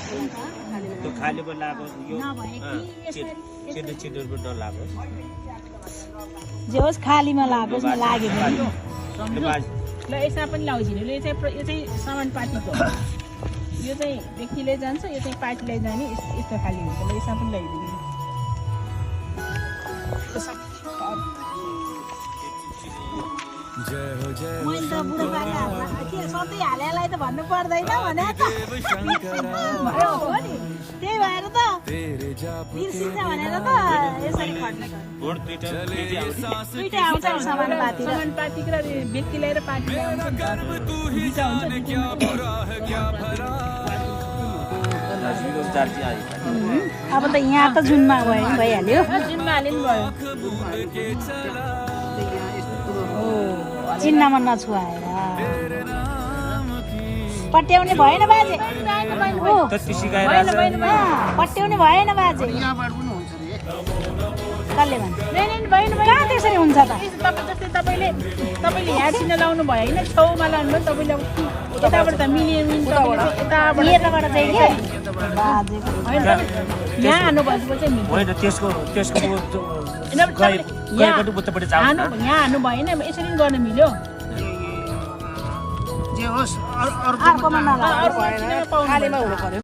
त्यो खालीमा लागो यो छिटो छिटो नलागोस् जे होस् खालीमा लागोस् न लाग्यो भने ल यसमा पनि लाउँदिनु यो चाहिँ सामान पार्टीको यो चाहिँ व्यक्तिले जान्छ यो चाहिँ पार्टीलाई जाने यस्तो खाली हुन्छ ल यसमा पनि ल्याइदिनु मैले त बुढोपाकाहरूलाई के सधैँ हालेलाई त भन्नु पर्दैन भने त हो नि त्यही भएर त बिर्सिन्छ भनेर त यसरी खट्नु दुईटै आउँछ समानुपातिक र व्यक्तिलाई र पार्टीलाई अब त यहाँ त जुनमा गयो नि भइहाल्यो जुनमा हाले नि भयो चिन्नमा नछुवाएर पट्याउने भएन बाजे पट्याउने भएन बाजे कसले भन्छ कहाँ त्यसरी हुन्छ त जस्तै तपाईँले यहाँ चिन्ह लाउनु भयो होइन छेउमा लानु भयो तपाईँले यताबाट त यताबाट चाहिँ के बाजे यहाँ हान्नु भएको चाहिँ होइन त्यसको यहाँ हान्नु भएन यसरी गर्न मिल्यो अर्कोमा नलाग्यो खालीमा हुनु पर्यो